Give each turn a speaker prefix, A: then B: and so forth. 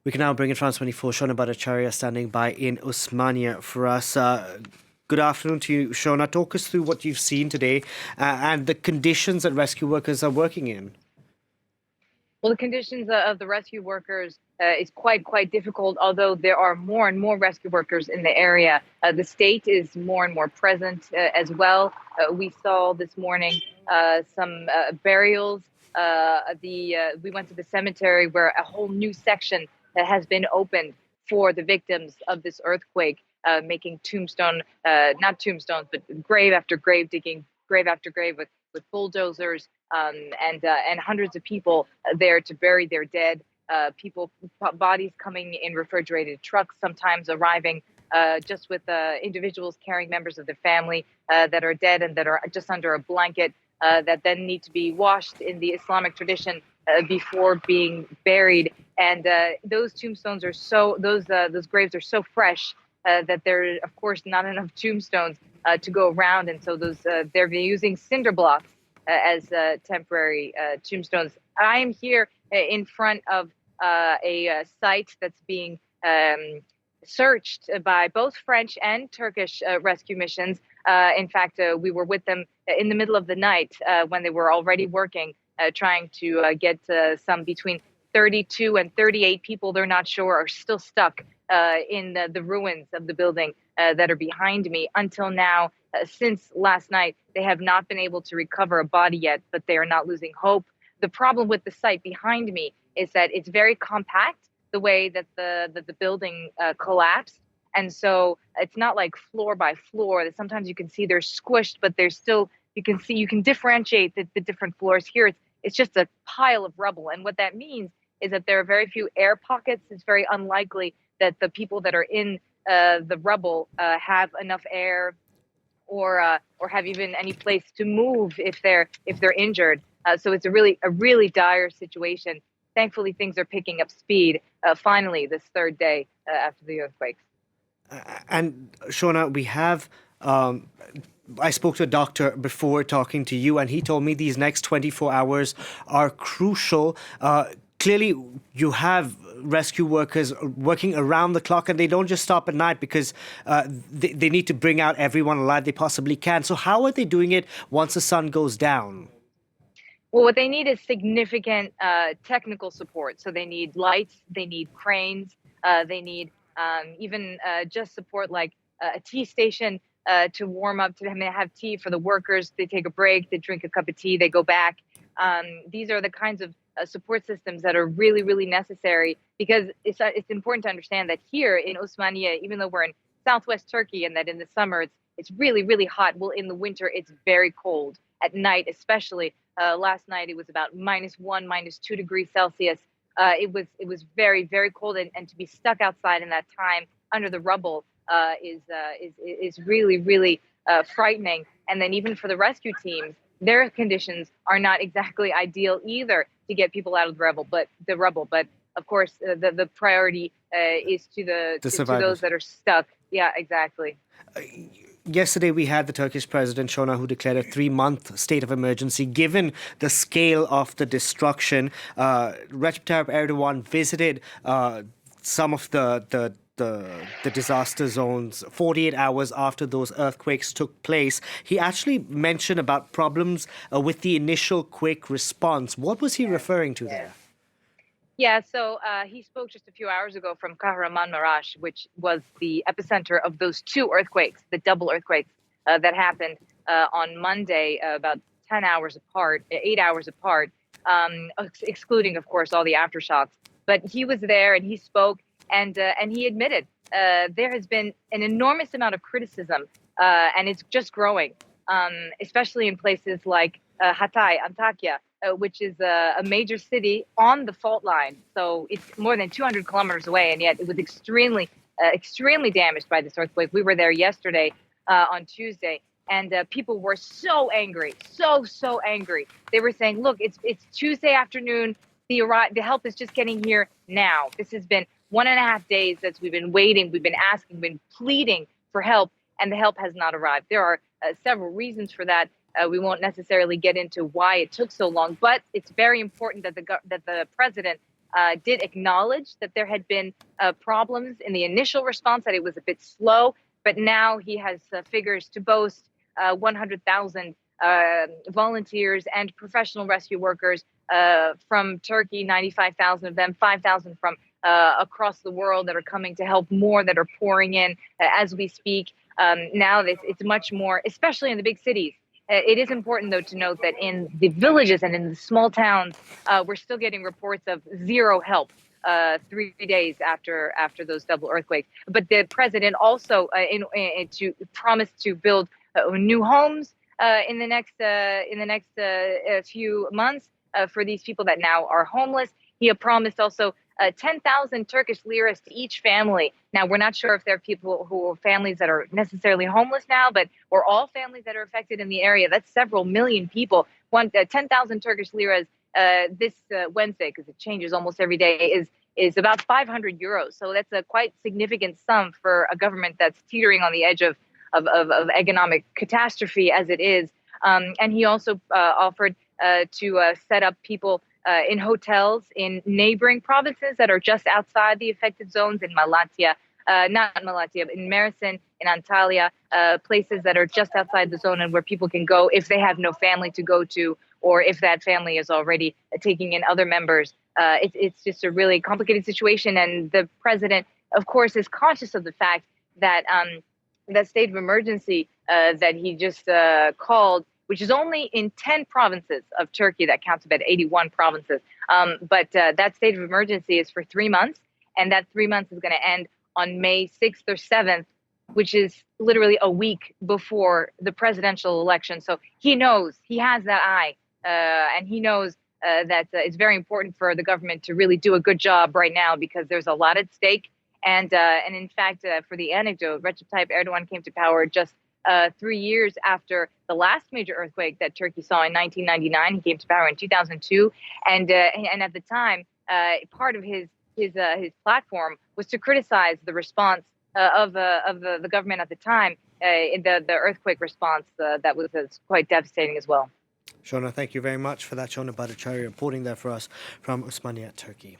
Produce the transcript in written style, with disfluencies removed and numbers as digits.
A: We can now bring in France 24, Shona Bhattacharyya standing by in Osmaniye for us. Good afternoon to you, Shona. Talk us through what you've seen today and the conditions that rescue workers are working in.
B: Well, the conditions of the rescue workers is quite difficult, although there are more and more rescue workers in the area. The state is more and more present as well. We saw this morning some burials. We went to the cemetery where a whole new section has been opened for the victims of this earthquake, making not tombstones, but grave after grave, digging grave after grave with bulldozers, and hundreds of people there to bury their dead. Bodies coming in refrigerated trucks, sometimes arriving just with individuals carrying members of the family that are dead and that are just under a blanket, that then need to be washed in the Islamic tradition before being buried. And those tombstones are those graves are so fresh that there are, of course, not enough tombstones to go around, and so they're using cinder blocks as temporary tombstones. I am here in front of a site that's being searched by both French and Turkish rescue missions. In fact, we were with them in the middle of the night when they were already working, trying to get some between 32 and 38 people, they're not sure, are still stuck in the ruins of the building that are behind me. Until now, since last night, they have not been able to recover a body yet, but they are not losing hope. The problem with the site behind me is that it's very compact, the way that the building collapsed. And so it's not like floor by floor. Sometimes you can see they're squished, but there's still, you can differentiate the different floors. Here, it's just a pile of rubble. And what that means is that there are very few air pockets. It's very unlikely that the people that are in the rubble have enough air or have even any place to move if they're injured. So it's a really dire situation. Thankfully, things are picking up speed finally this third day after the earthquakes.
A: And Shona, we have. I spoke to a doctor before talking to you, and he told me these next 24 hours are crucial. Clearly, you have rescue workers working around the clock, and they don't just stop at night because they need to bring out everyone alive they possibly can. So how are they doing it once the sun goes down?
B: Well, what they need is significant technical support. So they need lights, they need cranes, they need even just support like a tea station to warm up, to have tea for the workers. They take a break, they drink a cup of tea, they go back. These are the kinds of support systems that are really necessary, because it's important to understand that here in Osmaniye, even though we're in southwest Turkey and that in the summer it's really hot, well, in the winter it's very cold at night, especially. Last night it was about -1, -2 degrees Celsius. It was very cold, and to be stuck outside in that time under the rubble is really frightening. And then even for the rescue teams, their conditions are not exactly ideal either to get people out of the rubble. But of course, the priority is to to those that are stuck. Yeah, exactly.
A: Yesterday, we had the Turkish president, Shona, who declared a 3-month state of emergency, given the scale of the destruction. Recep Tayyip Erdogan visited some of the disaster zones 48 hours after those earthquakes took place. He actually mentioned about problems with the initial quick response. What was he referring to there?
B: Yeah, so he spoke just a few hours ago from Kahramanmaraş, which was the epicenter of those two earthquakes, the double earthquakes that happened on Monday, about 10 hours apart, 8 hours apart, excluding, of course, all the aftershocks. But he was there and he spoke, and he admitted there has been an enormous amount of criticism, and it's just growing, especially in places like Hatay, Antakya, which is a major city on the fault line. So it's more than 200 kilometers away, and yet it was extremely damaged by this earthquake. We were there yesterday on Tuesday, and people were so angry, so angry. They were saying, look, it's Tuesday afternoon. The help is just getting here now. This has been 1.5 days that we've been waiting. We've been asking, been pleading for help, and the help has not arrived. There are several reasons for that. We won't necessarily get into why it took so long, but it's very important that the president did acknowledge that there had been problems in the initial response, that it was a bit slow, but now he has figures to boast 100,000 volunteers and professional rescue workers from Turkey, 95,000 of them, 5,000 from across the world that are coming to help, more that are pouring in as we speak. Now it's much more, especially in the big cities. It is important, though, to note that in the villages and in the small towns, we're still getting reports of zero help 3 days after those double earthquakes. But the president also to promised to build new homes in the next few months for these people that now are homeless. He promised also 10,000 Turkish liras to each family. Now, we're not sure if there are families that are necessarily homeless now, but or all families that are affected in the area. That's several million people. 10,000 Turkish liras this Wednesday, because it changes almost every day, is about 500 euros. So that's a quite significant sum for a government that's teetering on the edge of economic catastrophe as it is. And he also offered to set up people in hotels in neighboring provinces that are just outside the affected zones, in Malatya, not Malatya, but in Mersin, in Antalya, places that are just outside the zone and where people can go if they have no family to go to, or if that family is already taking in other members. It's just a really complicated situation. And the president, of course, is conscious of the fact that that state of emergency that he just called, which is only in 10 provinces of Turkey, that counts about 81 provinces. But that state of emergency is for 3 months, and that 3 months is going to end on May 6th or 7th, which is literally a week before the presidential election. So he knows, he has that eye, and he knows that it's very important for the government to really do a good job right now, because there's a lot at stake. And in fact, for the anecdote, Recep Tayyip Erdogan came to power just 3 years after the last major earthquake that Turkey saw in 1999. He came to power in 2002, and at the time, part of his platform was to criticize the response of the government at the time, in the earthquake response that was quite devastating as well.
A: Shona, thank you very much for that. Shona Bhattacharyya reporting there for us from Osmaniye, Turkey.